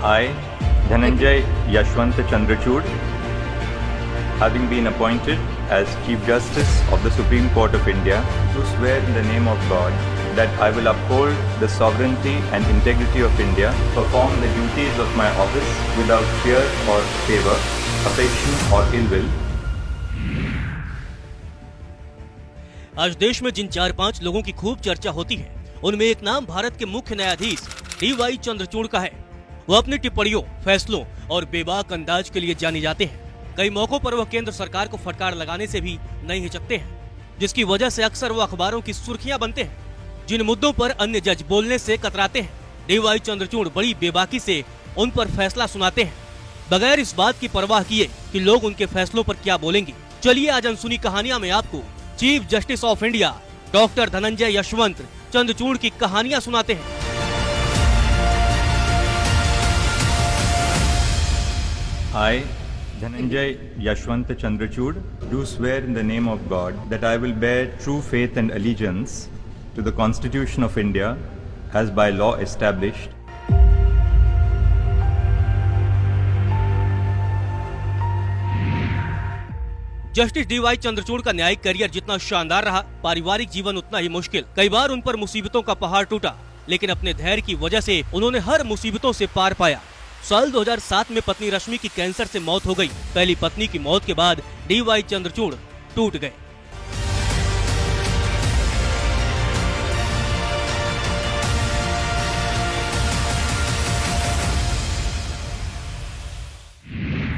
I, Dhananjay Yashwant Chandrachud, having been appointed as Chief Justice of the Supreme Court of India, do swear in the name of God that I will uphold the sovereignty and integrity of India, perform the duties of my office without fear or favor, affection or ill will. आज देश में जिन 4-5 लोगों की खूब चर्चा होती है, उनमें एक नाम भारत के मुख्य न्यायाधीश DY चंद्रचूड़ का है। वो अपनी टिप्पणियों, फैसलों और बेबाक अंदाज के लिए जाने जाते हैं। कई मौकों पर वह केंद्र सरकार को फटकार लगाने से भी नहीं हिचकते हैं, जिसकी वजह से अक्सर वो अखबारों की सुर्खियां बनते हैं। जिन मुद्दों पर अन्य जज बोलने से कतराते हैं, DY चंद्रचूड़ बड़ी बेबाकी से उन पर फैसला सुनाते हैं, बगैर इस बात की परवाह किए कि लोग उनके फैसलों पर क्या बोलेंगे। चलिए आज अनसुनी कहानियां में आपको chief justice of India doctor Dhananjay Yashwant Chandrachud की कहानियां सुनाते हैं। I, Dhananjay Yashwant Chandrachud, do swear in the name of God that I will bear true faith and allegiance to the Constitution of India as by law established. Justice DY Chandrachud का न्यायिक career जितना शानदार रहा, पारिवारिक जीवन उतना ही मुश्किल। कई बार उन पर मुसीबतों का पहाड़ टूटा, लेकिन अपने धैर्य की वजह से उन्होंने हर मुसीबतों से पार पाया। साल 2007 में पत्नी रश्मि की कैंसर से मौत हो गई। पहली पत्नी की मौत के बाद DY चंद्रचूड़ टूट गए।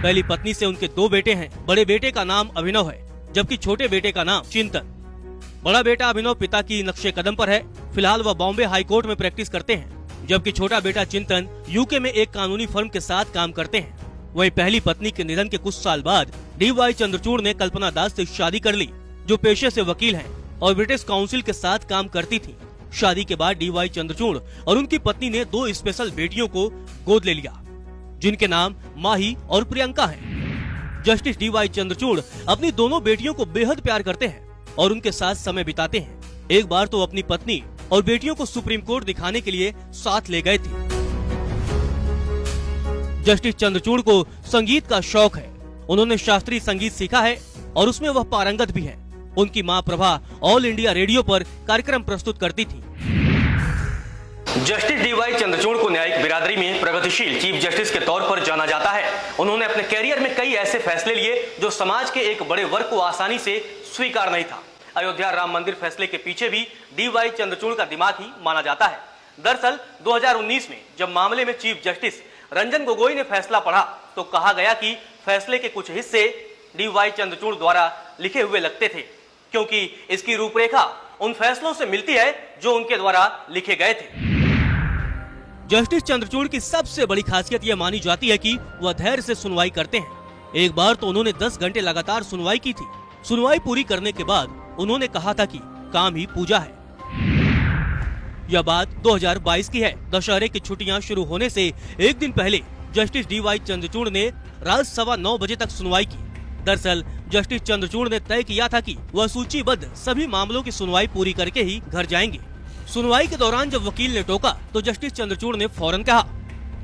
पहली पत्नी से उनके 2 बेटे हैं। बड़े बेटे का नाम अभिनव है, जबकि छोटे बेटे का नाम चिंतन। बड़ा बेटा अभिनव पिता की नक्शे कदम पर है। फिलहाल वह बॉम्बे हाई कोर्ट में प्रैक्टिस करते हैं, जबकि छोटा बेटा चिंतन यूके में एक कानूनी फर्म के साथ काम करते हैं। वहीं पहली पत्नी के निधन के कुछ साल बाद DY चंद्रचूड़ ने कल्पना दास से शादी कर ली, जो पेशे से वकील हैं और ब्रिटिश काउंसिल के साथ काम करती थी। शादी के बाद DY चंद्रचूड़ और उनकी पत्नी ने 2 स्पेशल बेटियों को गोद ले लिया, जिनके नाम माही और प्रियंका हैं। जस्टिस DY चंद्रचूड़ अपनी दोनों बेटियों को बेहद प्यार करते हैं और उनके साथ समय बिताते हैं। एक बार तो अपनी पत्नी और बेटियों को सुप्रीम कोर्ट दिखाने के लिए साथ ले गए थे। जस्टिस चंद्रचूड़ को संगीत का शौक है। उन्होंने शास्त्रीय संगीत सीखा है और उसमें वह पारंगत भी है। उनकी मां प्रभा ऑल इंडिया रेडियो पर कार्यक्रम प्रस्तुत करती थी। जस्टिस DY चंद्रचूड़ को न्यायिक बिरादरी में प्रगतिशील चीफ जस्टिस के तौर पर जाना जाता है। उन्होंने अपने कैरियर में कई ऐसे फैसले लिए जो समाज के एक बड़े वर्ग को आसानी से स्वीकार नहीं था। अयोध्या राम मंदिर फैसले के पीछे भी DY चंद्रचूड़ का दिमाग ही माना जाता है। दरअसल 2019 में जब मामले में चीफ जस्टिस रंजन गोगोई ने फैसला पढ़ा, तो कहा गया कि फैसले के कुछ हिस्से DY चंद्रचूड़ द्वारा लिखे हुए लगते थे, क्योंकि इसकी रूपरेखा उन फैसलों से मिलती है जो उनके द्वारा लिखे गए थे। जस्टिस चंद्रचूड़ की सबसे बड़ी खासियत यह मानी जाती है कि वह धैर्य से सुनवाई करते हैं। एक बार तो उन्होंने 10 घंटे लगातार सुनवाई की थी। सुनवाई पूरी करने के बाद उन्होंने कहा था कि काम ही पूजा है। यह बात 2022 की है। दशहरे की छुट्टियां शुरू होने से एक दिन पहले जस्टिस DY चंद्रचूड़ ने रात 9:15 बजे तक सुनवाई की। दरअसल जस्टिस चंद्रचूड़ ने तय किया था कि वह सूचीबद्ध सभी मामलों की सुनवाई पूरी करके ही घर जाएंगे। सुनवाई के दौरान जब वकील ने टोका, तो जस्टिस चंद्रचूड़ ने फौरन कहा,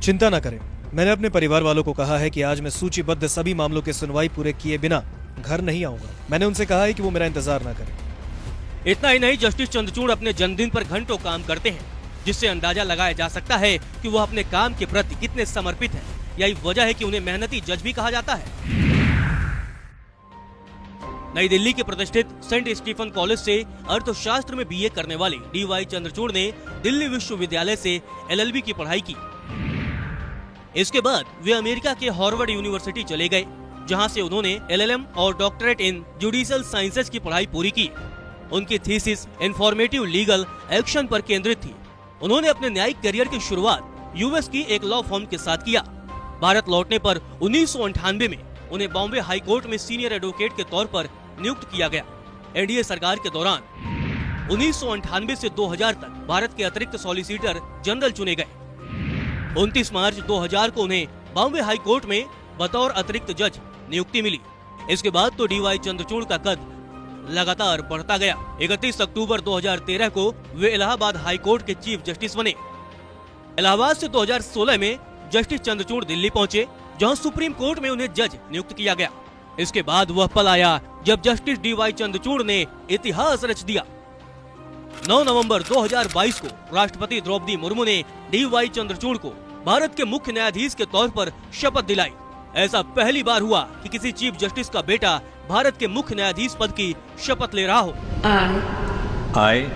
चिंता न करें, मैंने अपने परिवार वालों को कहा है कि आज मैं सूचीबद्ध सभी मामलों की सुनवाई पूरे किए बिना घर नहीं आऊंगा। मैंने उनसे कहा है कि वो मेरा इंतजार न करें। इतना ही नहीं, जस्टिस चंद्रचूड़ अपने जन्मदिन पर घंटों काम करते हैं, जिससे अंदाजा लगाया जा सकता है कि वह अपने काम के प्रति कितने समर्पित हैं। यही वजह है कि उन्हें मेहनती जज भी कहा जाता है। नई दिल्ली के प्रतिष्ठित सेंट स्टीफन कॉलेज से अर्थशास्त्र में BA करने वाले DY चंद्रचूड़ ने दिल्ली विश्वविद्यालय से LLB की पढ़ाई की। इसके बाद वे अमेरिका के हार्वर्ड यूनिवर्सिटी चले गए, जहां से उन्होंने LLM और डॉक्टरेट इन जुडिशियल साइंसेज की पढ़ाई पूरी की। उनकी थीसिस इन्फॉर्मेटिव लीगल एक्शन पर केंद्रित थी। उन्होंने अपने न्यायिक करियर की शुरुआत यूएस की एक लॉ फर्म के साथ किया। भारत लौटने पर 1998 में उन्हें बॉम्बे हाई कोर्ट में सीनियर एडवोकेट के तौर पर नियुक्त किया गया। NDA सरकार के दौरान 1998 से 2000 तक भारत के अतिरिक्त सॉलिसिटर जनरल चुने गए। 29 मार्च 2000 को उन्हें बॉम्बे हाई कोर्ट में बतौर अतिरिक्त जज नियुक्ति मिली। इसके बाद तो DY चंद्रचूड़ का कद लगातार बढ़ता गया। 31 अक्टूबर 2013 को वे इलाहाबाद हाई कोर्ट के चीफ जस्टिस बने। इलाहाबाद से 2016 में जस्टिस चंद्रचूड़ दिल्ली पहुंचे, जहां सुप्रीम कोर्ट में उन्हें जज नियुक्त किया गया। इसके बाद वह पल आया जब जस्टिस डीवाई चंद्रचूड़ ने इतिहास रच दिया। 9 नवंबर 2022 को राष्ट्रपति द्रौपदी मुर्मू ने डीवाई चंद्रचूड़ को भारत के मुख्य न्यायाधीश के तौर पर शपथ दिलाई। ऐसा पहली बार हुआ कि किसी चीफ जस्टिस का बेटा भारत के मुख्य न्यायाधीश पद की शपथ ले रहा हो। I,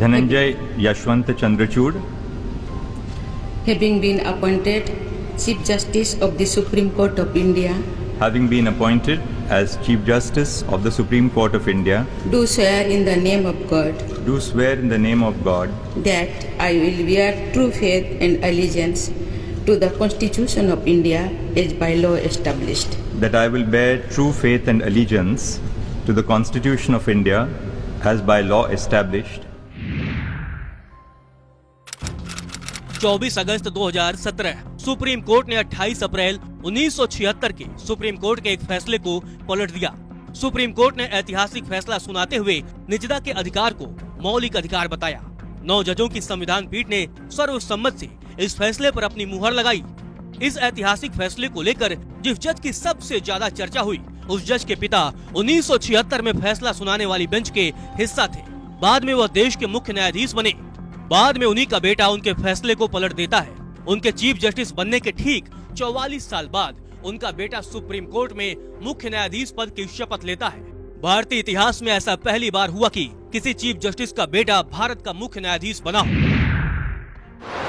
Dhananjay Yashwant Chandrachud, having been appointed Chief Justice of the Supreme Court of India, having been appointed as Chief Justice of the Supreme Court of India, do swear in the name of God do swear in the name of God that I will bear true faith and allegiance to the Constitution of India as by law established. that I will bear true faith and allegiance to the Constitution of India as by law established. 24 August 2017 supreme court ने 28 अप्रैल 1976 के supreme court के एक फैसले को पलट दिया। Supreme court ने ऐतिहासिक फैसला सुनाते हुए निजता के अधिकार को मौलिक अधिकार बताया। 9 जजों की संविधान पीठ ने सर्वसम्मत से इस फैसले पर अपनी मुहर लगाई। इस ऐतिहासिक फैसले को लेकर जिस जज की सबसे ज्यादा चर्चा हुई, उस जज के पिता 1976 में फैसला सुनाने वाली बेंच के हिस्सा थे। बाद में वह देश के मुख्य न्यायाधीश बने। बाद में उन्हीं का बेटा उनके फैसले को पलट देता है। उनके चीफ जस्टिस बनने के ठीक 44 साल बाद उनका बेटा सुप्रीम कोर्ट में मुख्य न्यायाधीश पद की शपथ लेता है। भारतीय इतिहास में ऐसा पहली बार हुआ कि किसी चीफ जस्टिस का बेटा भारत का मुख्य न्यायाधीश बना हो।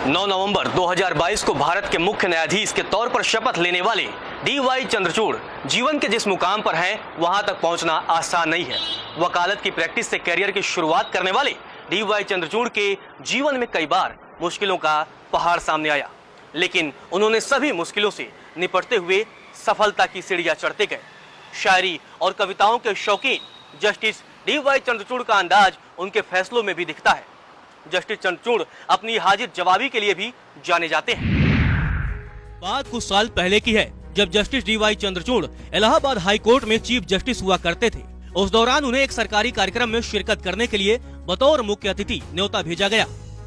9 नवंबर 2022 को भारत के मुख्य न्यायाधीश के तौर पर शपथ लेने वाले डीवाई चंद्रचूड़ जीवन के जिस मुकाम पर हैं, वहां तक पहुंचना आसान नहीं है। वकालत की प्रैक्टिस से करियर की शुरुआत करने वाले डीवाई चंद्रचूड़ के जीवन में कई बार मुश्किलों का पहाड़ सामने आया, लेकिन उन्होंने सभी मुश्किलों से निपटते हुए सफलता की सीढ़ियां चढ़ते गए। शायरी और कविताओं के शौकीन जस्टिस डीवाई चंद्रचूड़ का अंदाज उनके फैसलों में भी दिखता है। जस्टिस चंद्रचूड़ अपनी हाजिर जवाबी के लिए भी जाने जाते हैं। बात कुछ साल पहले की है, जब justice D Y Chandrachud Allahabad high court में चीफ जस्टिस हुआ करते थे। उस दौरान उन्हें एक सरकारी कार्यक्रम में शिरकत करने के लिए बतौर मुख्य अतिथि न्योता भेजा गया।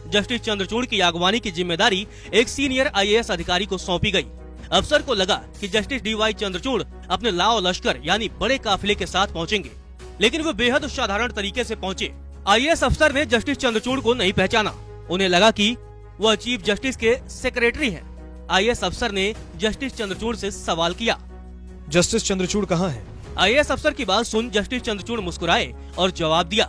जस्टिस चंद्रचूड़ की अगवानी की जिम्मेदारी एक सीनियर IAS अधिकारी को सौंपी गई। अफसर को लगा कि जस्टिस डीवाई चंद्रचूड़ अपने लाओ लश्कर यानी बड़े काफिले के साथ पहुंचेंगे, लेकिन वे बेहद साधारण तरीके से पहुंचे। IAS अफसर ने जस्टिस चंद्रचूड़ को नहीं पहचाना। उन्हें लगा कि वह चीफ जस्टिस के सेक्रेटरी हैं। IAS अफसर ने जस्टिस चंद्रचूड़ से सवाल किया, जस्टिस चंद्रचूड़ कहाँ हैं? IAS अफसर की बात सुन जस्टिस चंद्रचूड़ मुस्कुराए और जवाब दिया,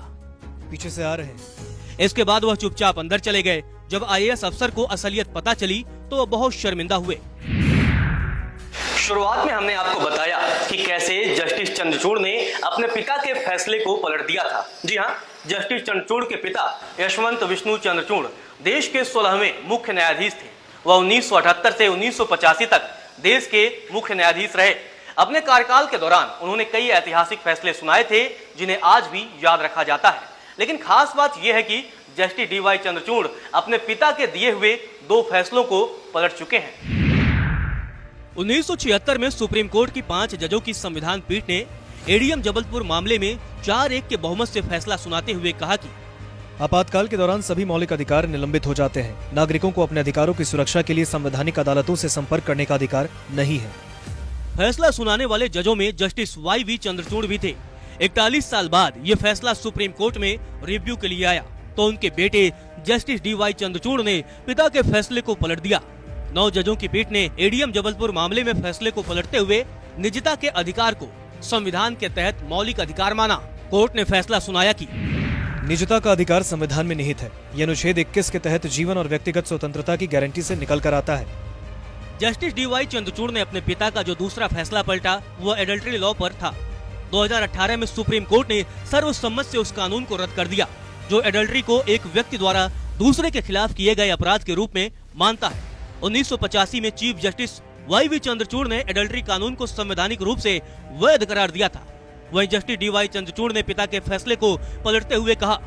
पीछे से आ रहे हैं। इसके बाद वह चुपचाप अंदर चले गए। जब IAS अफसर को असलियत पता चली तो वह बहुत शर्मिंदा हुए। शुरुआत में हमने आपको बताया कि कैसे जस्टिस चंद्रचूड़ ने अपने पिता के फैसले को पलट दिया था। जी हाँ, जस्टिस चंद्रचूड़ के पिता यशवंत विष्णु चंद्रचूड़ देश के 16वें मुख्य न्यायाधीश थे। वह 1978 से 1985 तक देश के मुख्य न्यायाधीश रहे। अपने कार्यकाल के दौरान उन्होंने कई ऐतिहासिक फैसले सुनाए थे, जिन्हें आज भी याद रखा जाता है। लेकिन खास बात यह है कि जस्टिस डीवाई चंद्रचूड़ अपने पिता के दिए हुए 2 फैसलों को पलट चुके हैं। 1976 में सुप्रीम कोर्ट की 5 जजों की संविधान पीठ ने एडीएम जबलपुर मामले में 4-1 के बहुमत से फैसला सुनाते हुए कहा कि आपातकाल के दौरान सभी मौलिक अधिकार निलंबित हो जाते हैं। नागरिकों को अपने अधिकारों की सुरक्षा के लिए संवैधानिक अदालतों से संपर्क करने का अधिकार नहीं है। फैसला सुनाने वाले जजों में जस्टिस YV चंद्रचूड़ भी थे। 41 साल बाद ये फैसला सुप्रीम कोर्ट में रिव्यू के लिए आया तो उनके बेटे जस्टिस डीवाई चंद्रचूड़ ने पिता के फैसले को पलट दिया। 9 जजों की पीठ ने एडीएम जबलपुर मामले में फैसले को पलटते हुए निजता के अधिकार को संविधान के तहत मौलिक अधिकार माना। कोर्ट ने फैसला सुनाया कि निजता का अधिकार संविधान में निहित है। यह अनुच्छेद 21 के तहत जीवन और व्यक्तिगत स्वतंत्रता की गारंटी से निकल कर आता है। जस्टिस डीवाई चंद्रचूड़ ने अपने पिता का जो दूसरा फैसला पलटा वो एडल्ट्री लॉ पर था। 2018 में सुप्रीम कोर्ट ने सर्वसम्मत से उस कानून को रद्द कर दिया जो एडल्ट्री को एक व्यक्ति द्वारा दूसरे के खिलाफ किए गए अपराध के रूप में मानता है। 1985 में चीफ जस्टिस YV चंद्रचूड़ ने एडल्ट्री कानून को संवैधानिक रूप से वैध करार दिया था। वहीं जस्टिस डीवाई चंद्रचूड़ ने पिता के फैसले को पलटते हुए कहा,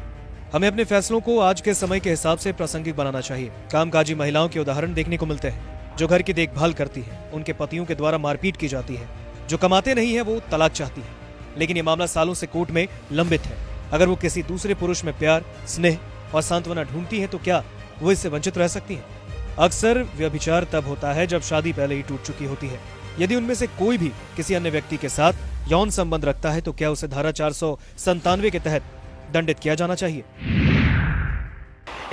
हमें अपने फैसलों को आज के समय के हिसाब से प्रासंगिक बनाना चाहिए। कामकाजी महिलाओं के उदाहरण देखने को मिलते हैं जो घर की देखभाल करती हैं, उनके पतियों के द्वारा मारपीट की जाती है। जो कमाते नहीं है वो तलाक चाहती है, लेकिन ये मामला सालों से कोर्ट में लंबित है। अगर वो किसी दूसरे पुरुष में प्यार, स्नेह और सांत्वना ढूंढती है तो क्या वो इससे वंचित रह सकती है? अक्सर व्यभिचार तब होता है जब शादी पहले ही टूट चुकी होती है। यदि उनमें से कोई भी किसी अन्य व्यक्ति के साथ यौन संबंध रखता है तो क्या उसे धारा 497 के तहत दंडित किया जाना चाहिए।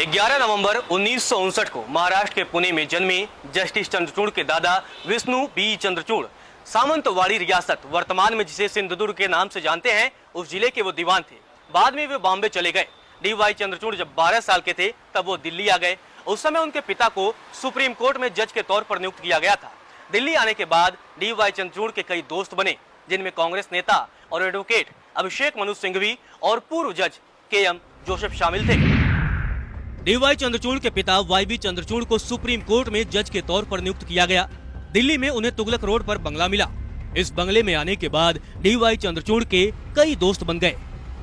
11 नवंबर 1959 को महाराष्ट्र के पुणे में जन्मे जस्टिस चंद्रचूड़ के दादा विष्णु बी चंद्रचूड़ सामंतवाड़ी रियासत, वर्तमान में जिसे सिंधुदुर्ग के नाम से जानते हैं, उस जिले के वो दीवान थे। बाद में वे बॉम्बे चले गए। डी.वाई. चंद्रचूड़ जब 12 साल के थे तब वो दिल्ली आ गए। उस समय उनके पिता को सुप्रीम कोर्ट में जज के तौर पर नियुक्त किया गया था। दिल्ली आने के बाद डी.वाई. चंद्रचूड़ के कई दोस्त बने, जिनमें कांग्रेस नेता और एडवोकेट अभिषेक मनु सिंघवी और पूर्व जज के.एम. जोसेफ शामिल थे। डी.वाई. चंद्रचूड़ के पिता वाई.बी. चंद्रचूड़ को सुप्रीम कोर्ट में जज के तौर पर नियुक्त किया गया। दिल्ली में उन्हें तुगलक रोड पर बंगला मिला। इस बंगले में आने के बाद डी.वाई. चंद्रचूड़ के कई दोस्त बन गए,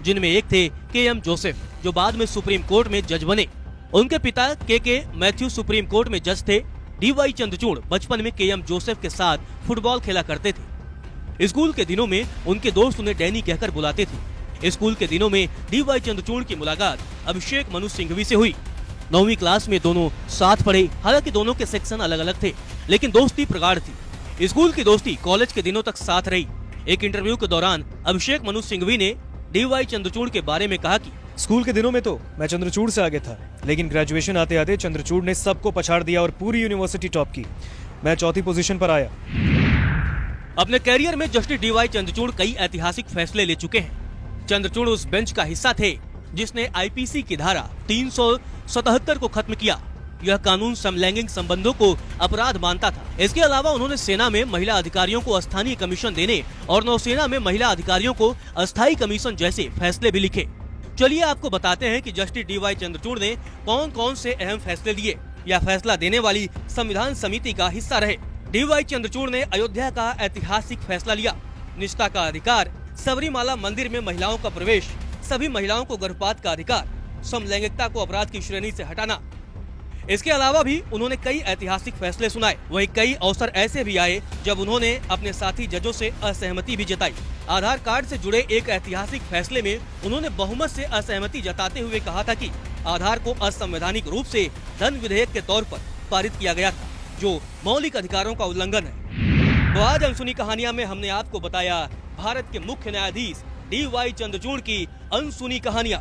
जिनमें एक थे के.एम. जोसेफ, जो बाद में सुप्रीम कोर्ट में जज बने। उनके पिता के मैथ्यू सुप्रीम कोर्ट में जज थे। डी.वाई. चंद्रचूड़ बचपन में के.एम. जोसेफ के साथ फुटबॉल खेला करते थे। स्कूल के दिनों में उनके दोस्त उन्हें डैनी कहकर बुलाते थे। स्कूल के दिनों में डी.वाई. चंद्रचूड़ की मुलाकात अभिषेक मनु सिंघवी से हुई। 9वीं क्लास में दोनों साथ पढ़े। हालांकि दोनों के सेक्शन अलग अलग थे, लेकिन दोस्ती प्रगाढ़ थी। स्कूल की दोस्ती कॉलेज के दिनों तक साथ रही। एक इंटरव्यू के दौरान अभिषेक मनु सिंघवी ने डी.वाई. चंद्रचूड़ के बारे में कहा कि स्कूल के दिनों में तो मैं चंद्रचूड़ से आगे था, लेकिन ग्रेजुएशन आते आते चंद्रचूड़ ने सबको पछाड़ दिया और पूरी यूनिवर्सिटी टॉप की। मैं चौथी पोजीशन पर आया। अपने कैरियर में जस्टिस डी.वाई. चंद्रचूड़ कई ऐतिहासिक फैसले ले चुके हैं। चंद्रचूड़ उस बेंच का हिस्सा थे जिसने आईपीसी की धारा 377 को खत्म किया। यह कानून समलैंगिक संबंधों को अपराध मानता था। इसके अलावा उन्होंने सेना में महिला अधिकारियों को स्थानीय कमीशन देने और नौसेना में महिला अधिकारियों को अस्थायी कमीशन जैसे फैसले भी लिखे। चलिए आपको बताते हैं कि जस्टिस डी.वाई. चंद्रचूड़ ने कौन कौन से अहम फैसले लिए या फैसला देने वाली संविधान समिति का हिस्सा रहे। डी.वाई. चंद्रचूड़ ने अयोध्या का ऐतिहासिक फैसला लिया। निष्ठा का अधिकार, सबरीमाला मंदिर में महिलाओं का प्रवेश, सभी महिलाओं को गर्भपात का अधिकार, समलैंगिकता को अपराध की श्रेणी से हटाना। इसके अलावा भी उन्होंने कई ऐतिहासिक फैसले सुनाए। वहीं कई अवसर ऐसे भी आए जब उन्होंने अपने साथी जजों से असहमति भी जताई। आधार कार्ड से जुड़े एक ऐतिहासिक फैसले में उन्होंने बहुमत से असहमति जताते हुए कहा था कि आधार को असंवैधानिक रूप से धन विधेयक के तौर पर पारित किया गया था, जो मौलिक अधिकारों का उल्लंघन है। तो आज अनसुनी कहानियां में हमने आपको बताया भारत के मुख्य न्यायाधीश डी.वाई. चंद्रचूड़ की अनसुनी कहानियां।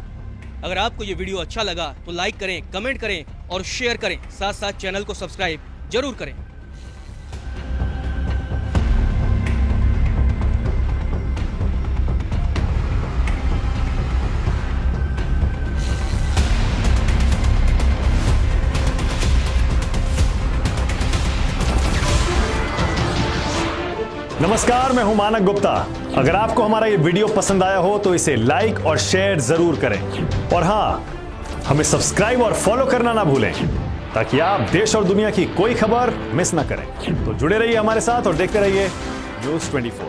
अगर आपको ये वीडियो अच्छा लगा तो लाइक करें, कमेंट करें और शेयर करें। साथ साथ चैनल को सब्सक्राइब जरूर करें। नमस्कार, मैं हूं मानक गुप्ता। अगर आपको हमारा ये वीडियो पसंद आया हो तो इसे लाइक और शेयर जरूर करें। और हाँ, हमें सब्सक्राइब और फॉलो करना ना भूलें, ताकि आप देश और दुनिया की कोई खबर मिस ना करें। तो जुड़े रहिए हमारे साथ और देखते रहिए News 24।